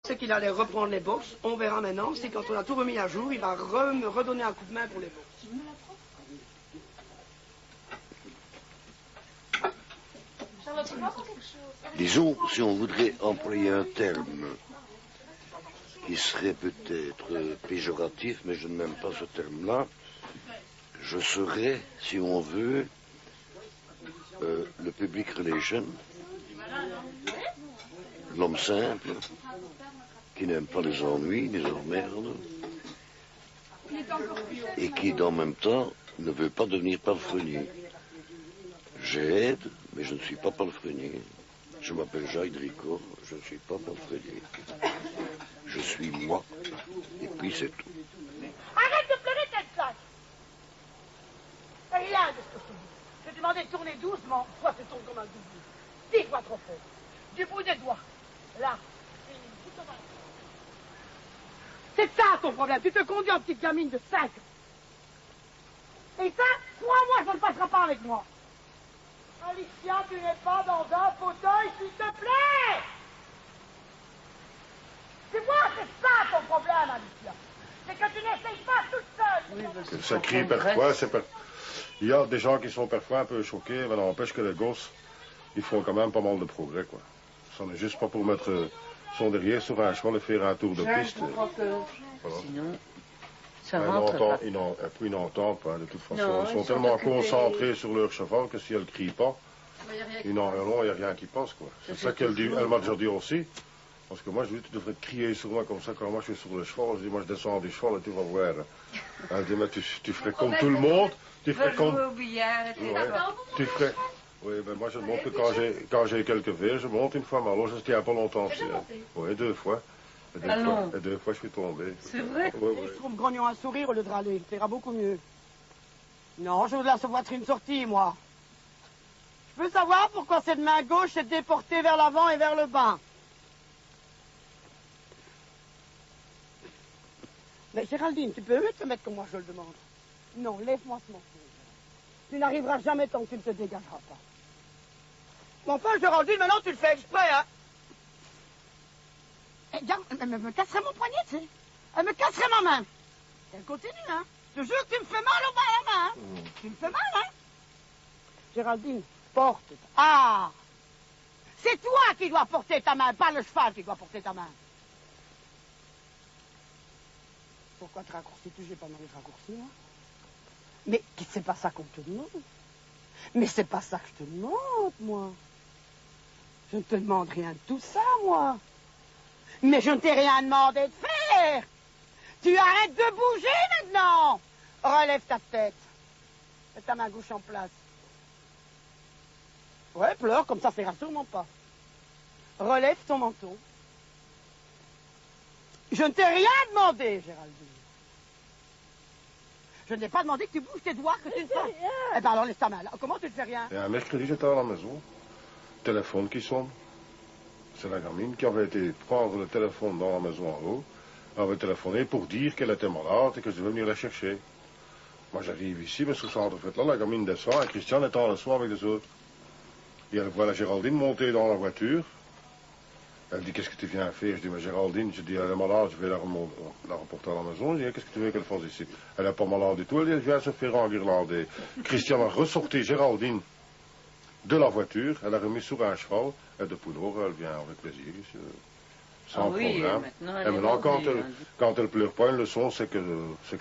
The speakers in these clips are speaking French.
C'est qu'il allait reprendre les bourses. On verra maintenant. C'est quand on a tout remis à jour, il va me redonner un coup de main pour les bourses. Disons, si on voudrait employer un terme qui serait peut-être péjoratif, mais je ne n'aime pas ce terme-là, je serais, si on veut, le public relation, l'homme simple, qui n'aime pas les ennuis, les emmerdes, et qui, en même temps, ne veut pas devenir palefrenier. J'aide, mais je ne suis pas palefrenier. Je m'appelle Jacques Dricot, je ne suis pas palefrenier. Je suis moi, et puis c'est tout. Arrête de pleurer, tête claque. Rien de ce que je te dis. Je te demandais de tourner doucement. Toi, tu tournes comme un double. 10 fois trop fort. Du bout des doigts. Là. C'est ça ton problème. Tu te conduis en petite gamine de 5 ans. Et ça, crois-moi, ça ne passera pas avec moi. Alicia, tu n'es pas dans un fauteuil, s'il te plaît. Tu vois, c'est ça ton problème, Alicia. C'est que tu n'essayes pas toute seule. Oui, ça crie parfois, il y a des gens qui sont parfois un peu choqués, mais n'empêche que les gosses, ils font quand même pas mal de progrès, quoi. Ça n'est juste pas pour mettre son derrière sur un cheval et faire un tour de piste. Voilà. Sinon, ça rentre pas. Ils n'entendent pas, de toute façon. Non, ils sont tellement concentrés sur leur cheval que si elle ne crie pas, il n'y a rien qui passe, quoi. C'est ça qu'elle dit, elle m'a déjà dit aussi. Parce que moi, je dis, tu devrais crier sur moi comme ça quand moi je suis sur le cheval. Je dis, moi je descends du cheval et tu vas voir. Elle dit, mais tu ferais comme tout le monde. Tu ferais comme... Tu ferais... Oui, ben moi je monte que quand j'ai quelques verres, je monte une fois, mais alors je ne tiens pas longtemps aussi. Hein. Oui, 2 fois. Et 2 fois je suis tombé. C'est vrai? Oui, oui. Je trouve grognon un sourire au lieu de râler. Ça ira beaucoup mieux. Non, je veux de la poitrine sortie, moi. Je veux savoir pourquoi cette main gauche est déportée vers l'avant et vers le bas. Mais Géraldine, tu peux te mettre comme moi je le demande. Non, lève-moi ce morceau. Tu n'arriveras jamais tant que tu ne te dégageras pas. Mais enfin, Géraldine, maintenant tu le fais exprès, hein. Eh, regarde, elle me casserait mon poignet, tu sais. Elle me casserait ma main. Elle continue, hein. Je te jure que tu me fais mal au bas à la main, hein. Tu me fais mal, hein. Géraldine, porte. Ah! C'est toi qui dois porter ta main, pas le cheval qui doit porter ta main. Pourquoi te raccourcis-tu? J'ai pas mal de raccourcis, moi. Mais c'est pas ça qu'on te demande. Mais c'est pas ça que je te demande, moi. Je ne te demande rien de tout ça, moi. Mais je ne t'ai rien demandé de faire. Tu arrêtes de bouger maintenant. Relève ta tête. Mets ta main gauche en place. Ouais, pleure, comme ça, ça ira sûrement pas. Relève ton menton. Je ne t'ai rien demandé, Géraldine. Je ne t'ai pas demandé que tu bouges tes doigts, que tu ne fasses. Eh ben alors laisse ta main là. Comment tu ne fais rien? Et un mercredi, j'étais à la maison. Téléphone qui sonne. C'est la gamine qui avait été prendre le téléphone dans la maison en haut. Elle avait téléphoné pour dire qu'elle était malade et que je devais venir la chercher. Moi, j'arrive ici, mais sur cette fête-là, la gamine descend et Christian est en leçon avec les autres. Et elle voit la Géraldine monter dans la voiture. Elle dit, qu'est-ce que tu viens faire? Je dis, mais Géraldine, je dis, elle est malade, je vais la reporter à la maison. Je dis, qu'est-ce que tu veux qu'elle fasse ici? Elle n'est pas malade du tout, elle dit, elle vient se faire enguirlander. Christian a ressorti Géraldine de la voiture, elle a remis sur un cheval, et depuis lors, elle vient avec plaisir ici, sans problème. Et maintenant, quand elle pleure pas une leçon, c'est que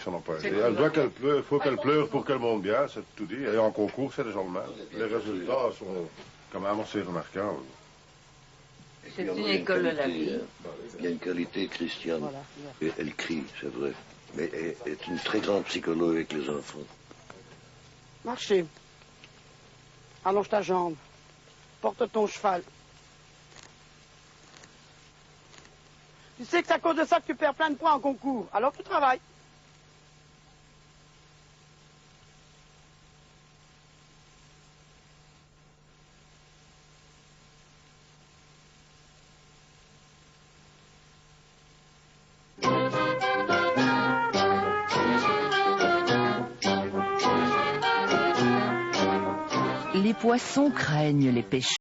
ça n'a pas été. Elle doit qu'elle pleure, il faut qu'elle pleure pour qu'elle monte bien, c'est tout dit. Et en concours, c'est déjà le même. Les résultats sont quand même assez remarquables. C'est une école de la vie. Il y a une qualité Christiane. Voilà. Et elle crie, c'est vrai. Mais elle est une très grande psychologue avec les enfants. Marchez. Allonge ta jambe. Porte ton cheval. Tu sais que c'est à cause de ça que tu perds plein de points en concours. Alors tu travailles. Les poissons craignent les pêcheurs.